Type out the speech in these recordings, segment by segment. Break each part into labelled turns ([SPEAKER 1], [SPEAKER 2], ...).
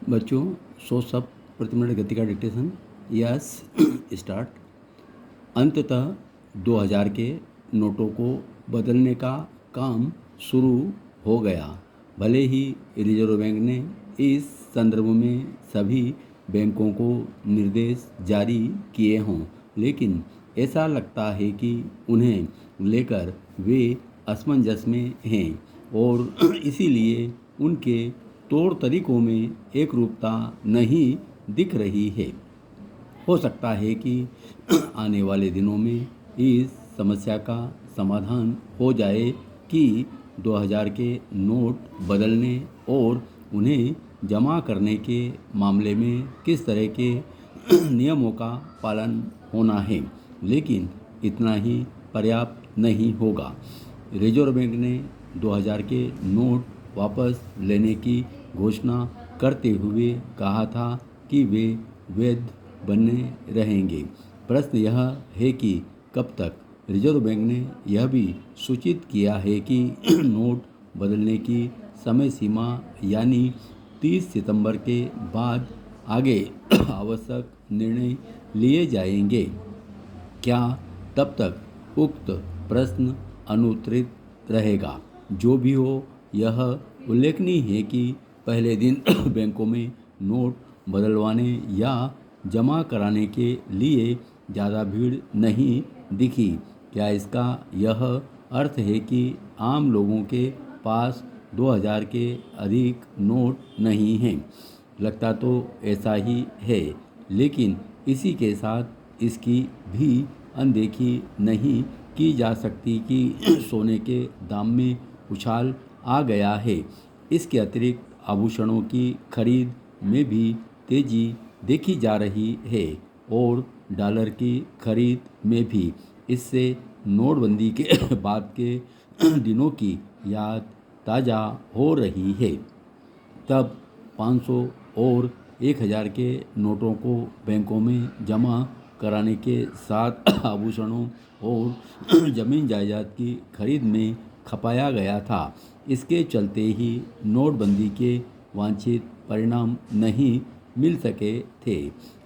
[SPEAKER 1] बच्चों, 100 शब्द प्रति मिनट गति का डिक्टेशन। Yes, start. अंततः 2000 के नोटों को बदलने का काम शुरू हो गया। भले ही रिजर्व बैंक ने इस संदर्भ में सभी बैंकों को निर्देश जारी किए हों, लेकिन ऐसा लगता है कि उन्हें लेकर वे असमंजस में हैं और इसीलिए उनके तौर तरीकों में एकरूपता नहीं दिख रही है। हो सकता है कि आने वाले दिनों में इस समस्या का समाधान हो जाए कि 2000 के नोट बदलने और उन्हें जमा करने के मामले में किस तरह के नियमों का पालन होना है, लेकिन इतना ही पर्याप्त नहीं होगा। रिजर्व बैंक ने 2000 के नोट वापस लेने की घोषणा करते हुए कहा था कि वे वैध बने रहेंगे। प्रश्न यह है कि कब तक। रिजर्व बैंक ने यह भी सूचित किया है कि नोट बदलने की समय सीमा यानी 30 सितंबर के बाद आगे आवश्यक निर्णय लिए जाएंगे। क्या तब तक उक्त प्रश्न अनुत्तरित रहेगा? जो भी हो, यह उल्लेखनीय है कि पहले दिन बैंकों में नोट बदलवाने या जमा कराने के लिए ज़्यादा भीड़ नहीं दिखी। क्या इसका यह अर्थ है कि आम लोगों के पास 2000 के अधिक नोट नहीं हैं? लगता तो ऐसा ही है, लेकिन इसी के साथ इसकी भी अनदेखी नहीं की जा सकती कि सोने के दाम में उछाल आ गया है। इसके अतिरिक्त आभूषणों की खरीद में भी तेजी देखी जा रही है और डॉलर की खरीद में भी। इससे नोटबंदी के बाद के दिनों की याद ताज़ा हो रही है। तब 500 और 1000 के नोटों को बैंकों में जमा कराने के साथ आभूषणों और जमीन जायदाद की खरीद में खपाया गया था। इसके चलते ही नोटबंदी के वांछित परिणाम नहीं मिल सके थे।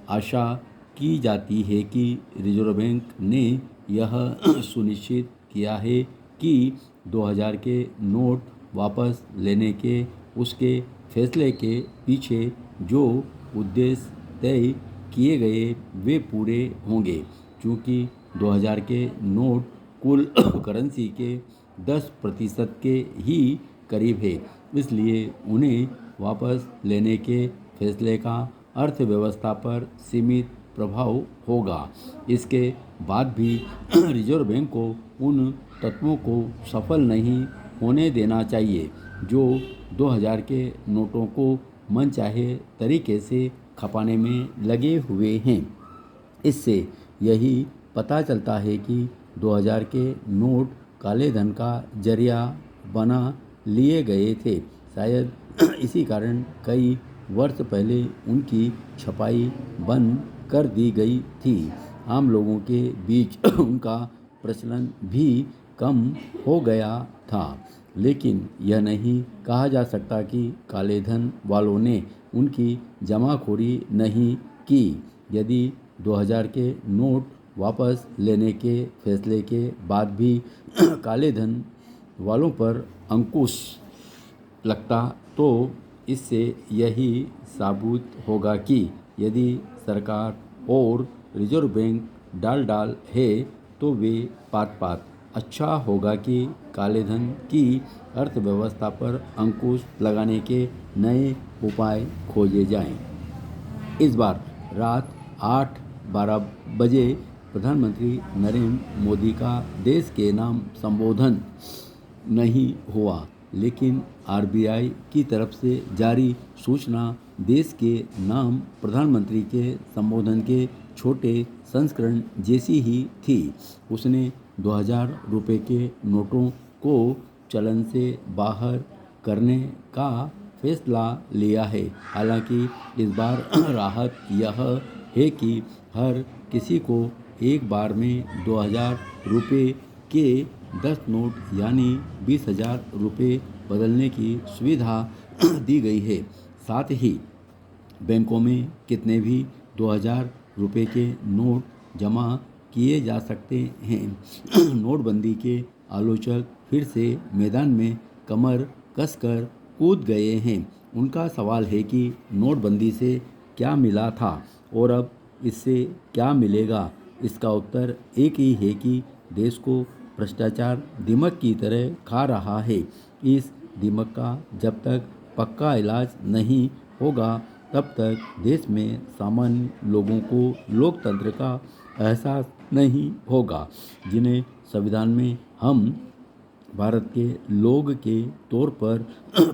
[SPEAKER 1] आशा की जाती है कि रिजर्व बैंक ने यह सुनिश्चित किया है कि 2000 के नोट वापस लेने के उसके फैसले के पीछे जो उद्देश्य तय किए गए वे पूरे होंगे। चूँकि 2000 के नोट कुल करेंसी के 10% के ही करीब है, इसलिए उन्हें वापस लेने के फैसले का अर्थव्यवस्था पर सीमित प्रभाव होगा। इसके बाद भी रिजर्व बैंक को उन तत्वों को सफल नहीं होने देना चाहिए जो 2000 के नोटों को मनचाहे तरीके से खपाने में लगे हुए हैं। इससे यही पता चलता है कि 2000 के नोट काले धन का जरिया बना लिए गए थे। शायद इसी कारण कई वर्ष पहले उनकी छपाई बंद कर दी गई थी। आम लोगों के बीच उनका प्रचलन भी कम हो गया था। लेकिन यह नहीं कहा जा सकता कि काले धन वालों ने उनकी जमाखोरी नहीं की। यदि 2000 के नोट वापस लेने के फैसले के बाद भी काले धन वालों पर अंकुश लगता तो इससे यही साबित होगा कि यदि सरकार और रिजर्व बैंक डाल है तो वे पात अच्छा होगा कि काले धन की अर्थव्यवस्था पर अंकुश लगाने के नए उपाय खोजे जाएं। इस बार रात 8-12 बजे प्रधानमंत्री नरेंद्र मोदी का देश के नाम संबोधन नहीं हुआ, लेकिन आरबीआई की तरफ से जारी सूचना देश के नाम प्रधानमंत्री के संबोधन के छोटे संस्करण जैसी ही थी। उसने 2000 रुपये के नोटों को चलन से बाहर करने का फैसला लिया है। हालांकि इस बार राहत यह है कि हर किसी को एक बार में 2000 रुपये के 10 नोट यानी 20,000 रुपये बदलने की सुविधा दी गई है। साथ ही बैंकों में कितने भी 2000 रुपये के नोट जमा किए जा सकते हैं। नोटबंदी के आलोचक फिर से मैदान में कमर कसकर कूद गए हैं। उनका सवाल है कि नोटबंदी से क्या मिला था और अब इससे क्या मिलेगा। इसका उत्तर एक ही है कि देश को भ्रष्टाचार दीमक की तरह खा रहा है। इस दीमक का जब तक पक्का इलाज नहीं होगा तब तक देश में सामान्य लोगों को लोकतंत्र का एहसास नहीं होगा, जिन्हें संविधान में हम भारत के लोग के तौर पर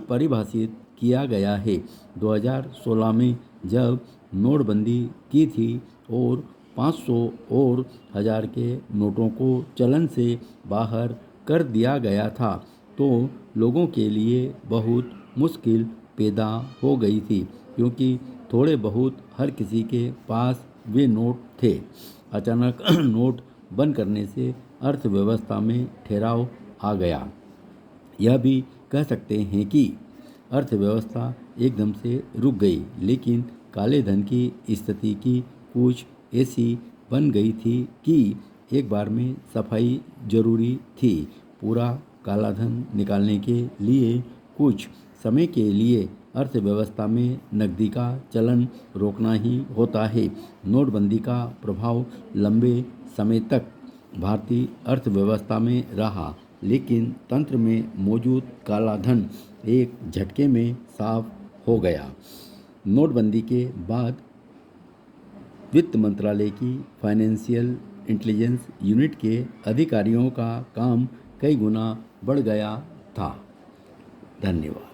[SPEAKER 1] परिभाषित किया गया है। 2016 में जब नोटबंदी की थी और 500 और 1000 के नोटों को चलन से बाहर कर दिया गया था तो लोगों के लिए बहुत मुश्किल पैदा हो गई थी, क्योंकि थोड़े बहुत हर किसी के पास वे नोट थे। अचानक नोट बंद करने से अर्थव्यवस्था में ठहराव आ गया। यह भी कह सकते हैं कि अर्थव्यवस्था एकदम से रुक गई, लेकिन काले धन की स्थिति की कुछ ऐसी बन गई थी कि एक बार में सफाई जरूरी थी। पूरा काला धन निकालने के लिए कुछ समय के लिए अर्थव्यवस्था में नकदी का चलन रोकना ही होता है। नोटबंदी का प्रभाव लंबे समय तक भारतीय अर्थव्यवस्था में रहा, लेकिन तंत्र में मौजूद काला धन एक झटके में साफ हो गया। नोटबंदी के बाद वित्त मंत्रालय की फाइनेंशियल इंटेलिजेंस यूनिट के अधिकारियों का काम कई गुना बढ़ गया था। धन्यवाद।